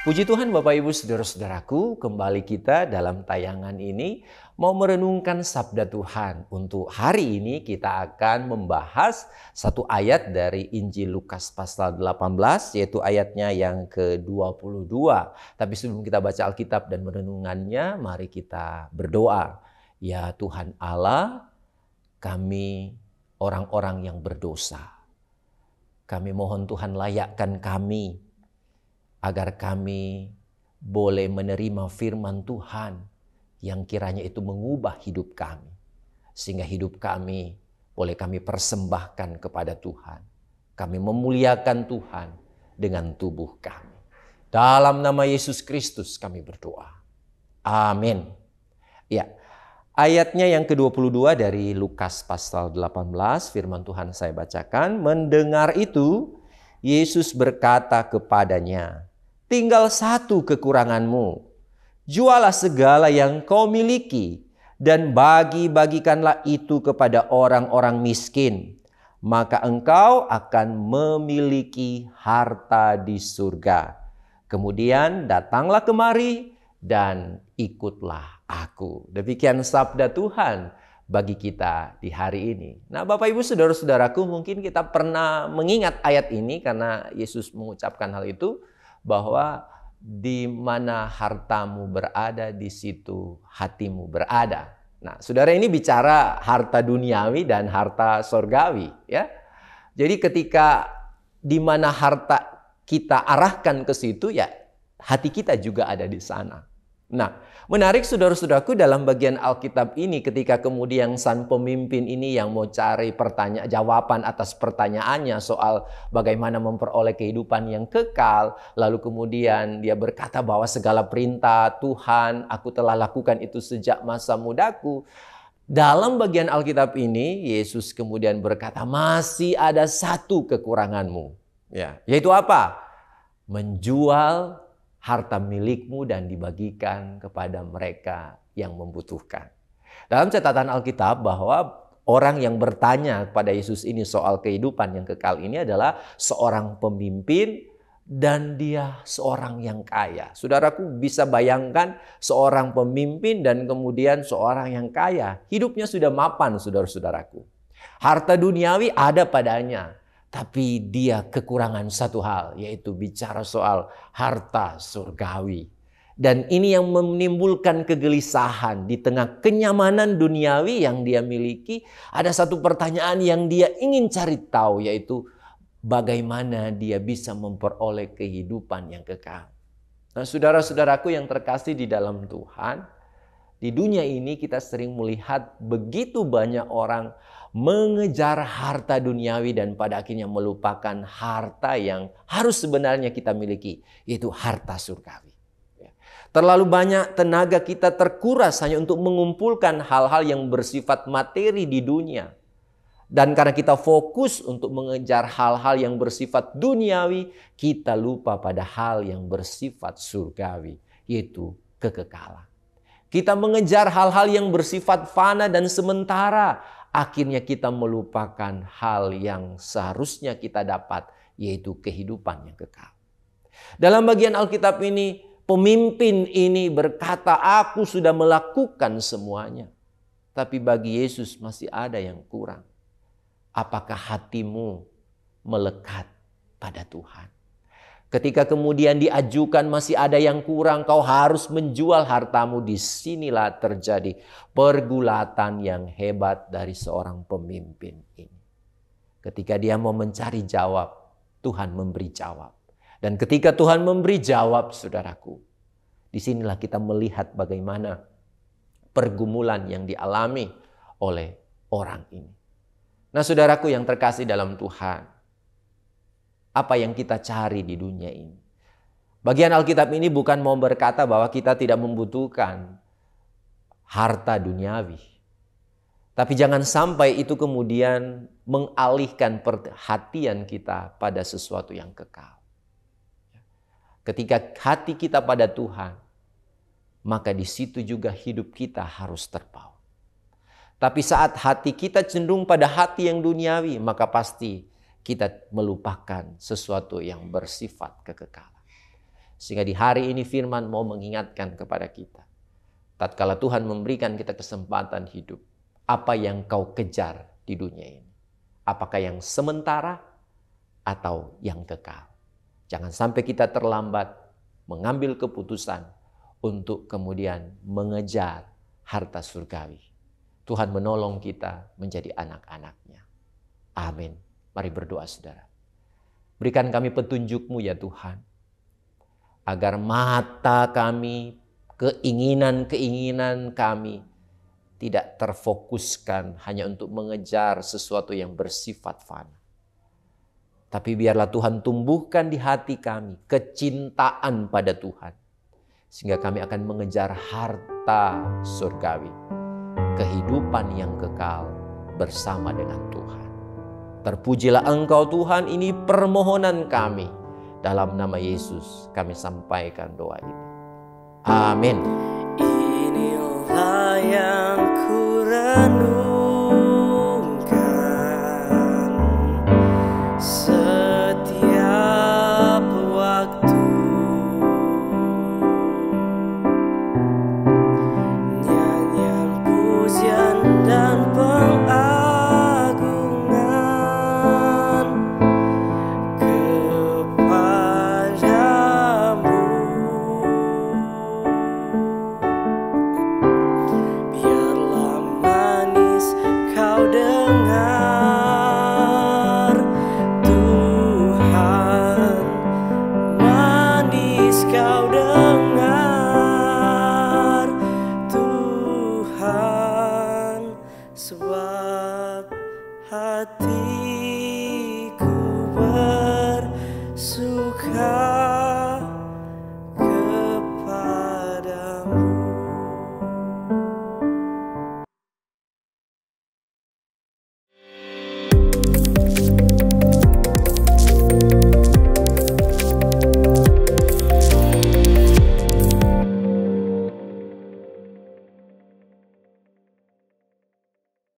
Puji Tuhan Bapak Ibu Saudara-saudaraku, kembali kita dalam tayangan ini mau merenungkan sabda Tuhan. Untuk hari ini kita akan membahas satu ayat dari Injil Lukas pasal 18, yaitu ayatnya yang ke-22. Tapi sebelum kita baca Alkitab dan merenungannya, mari kita berdoa. Ya Tuhan Allah, kami orang-orang yang berdosa. Kami mohon Tuhan layakkan kami agar kami boleh menerima firman Tuhan yang kiranya itu mengubah hidup kami. Sehingga hidup kami boleh kami persembahkan kepada Tuhan. Kami memuliakan Tuhan dengan tubuh kami. Dalam nama Yesus Kristus kami berdoa. Amin. Ya, ayatnya yang ke-22 dari Lukas pasal 18, firman Tuhan saya bacakan. Mendengar itu, Yesus berkata kepadanya, "Tinggal satu kekuranganmu. Jualah segala yang kau miliki dan bagi-bagikanlah itu kepada orang-orang miskin. Maka engkau akan memiliki harta di surga. Kemudian datanglah kemari dan ikutlah aku." Demikian sabda Tuhan bagi kita di hari ini. Nah, Bapak Ibu Saudara-saudaraku, mungkin kita pernah mengingat ayat ini karena Yesus mengucapkan hal itu, bahwa di mana hartamu berada, di situ hatimu berada. Nah, saudara, ini bicara harta duniawi dan harta sorgawi, ya. Jadi ketika di mana harta kita arahkan ke situ, ya hati kita juga ada di sana. Nah, menarik saudara-saudaraku, dalam bagian Alkitab ini ketika kemudian sang pemimpin ini yang mau cari jawaban atas pertanyaannya soal bagaimana memperoleh kehidupan yang kekal, lalu kemudian dia berkata bahwa segala perintah Tuhan aku telah lakukan itu sejak masa mudaku. Dalam bagian Alkitab ini Yesus kemudian berkata, masih ada satu kekuranganmu. Ya, yaitu apa? Menjual harta milikmu dan dibagikan kepada mereka yang membutuhkan. Dalam catatan Alkitab bahwa orang yang bertanya kepada Yesus ini soal kehidupan yang kekal ini adalah seorang pemimpin dan dia seorang yang kaya. Saudaraku bisa bayangkan seorang pemimpin dan kemudian seorang yang kaya. Hidupnya sudah mapan, saudara-saudaraku. Harta duniawi ada padanya. Tapi dia kekurangan satu hal, yaitu bicara soal harta surgawi. Dan ini yang menimbulkan kegelisahan di tengah kenyamanan duniawi yang dia miliki. Ada satu pertanyaan yang dia ingin cari tahu, yaitu bagaimana dia bisa memperoleh kehidupan yang kekal. Nah, saudara-saudaraku yang terkasih di dalam Tuhan, di dunia ini kita sering melihat begitu banyak orang mengejar harta duniawi dan pada akhirnya melupakan harta yang harus sebenarnya kita miliki, yaitu harta surgawi. Terlalu banyak tenaga kita terkuras hanya untuk mengumpulkan hal-hal yang bersifat materi di dunia. Dan karena kita fokus untuk mengejar hal-hal yang bersifat duniawi, kita lupa pada hal yang bersifat surgawi, yaitu kekekalan. Kita mengejar hal-hal yang bersifat fana dan sementara. Akhirnya kita melupakan hal yang seharusnya kita dapat, yaitu kehidupan yang kekal. Dalam bagian Alkitab ini, pemimpin ini berkata, aku sudah melakukan semuanya. Tapi bagi Yesus masih ada yang kurang. Apakah hatimu melekat pada Tuhan? Ketika kemudian diajukan masih ada yang kurang, kau harus menjual hartamu. Disinilah terjadi pergulatan yang hebat dari seorang pemimpin ini. Ketika dia mau mencari jawab, Tuhan memberi jawab. Dan ketika Tuhan memberi jawab, saudaraku, disinilah kita melihat bagaimana pergumulan yang dialami oleh orang ini. Nah, saudaraku yang terkasih dalam Tuhan, apa yang kita cari di dunia ini? Bagian Alkitab ini bukan mau berkata bahwa kita tidak membutuhkan harta duniawi. Tapi jangan sampai itu kemudian mengalihkan perhatian kita pada sesuatu yang kekal. Ketika hati kita pada Tuhan, maka di situ juga hidup kita harus terpaut. Tapi saat hati kita cenderung pada hati yang duniawi, maka pasti kita melupakan sesuatu yang bersifat kekekalan. Sehingga di hari ini firman mau mengingatkan kepada kita. Tatkala Tuhan memberikan kita kesempatan hidup, apa yang kau kejar di dunia ini? Apakah yang sementara atau yang kekal? Jangan sampai kita terlambat mengambil keputusan untuk kemudian mengejar harta surgawi. Tuhan menolong kita menjadi anak-anak-Nya. Amin. Mari berdoa saudara. Berikan kami petunjuk-Mu ya Tuhan. Agar mata kami, keinginan-keinginan kami tidak terfokuskan hanya untuk mengejar sesuatu yang bersifat fana. Tapi biarlah Tuhan tumbuhkan di hati kami kecintaan pada Tuhan. Sehingga kami akan mengejar harta surgawi. Kehidupan yang kekal bersama dengan Tuhan. Terpujilah Engkau Tuhan, ini permohonan kami. Dalam nama Yesus kami sampaikan doa ini. Amin. Inilah yang ku renungkan.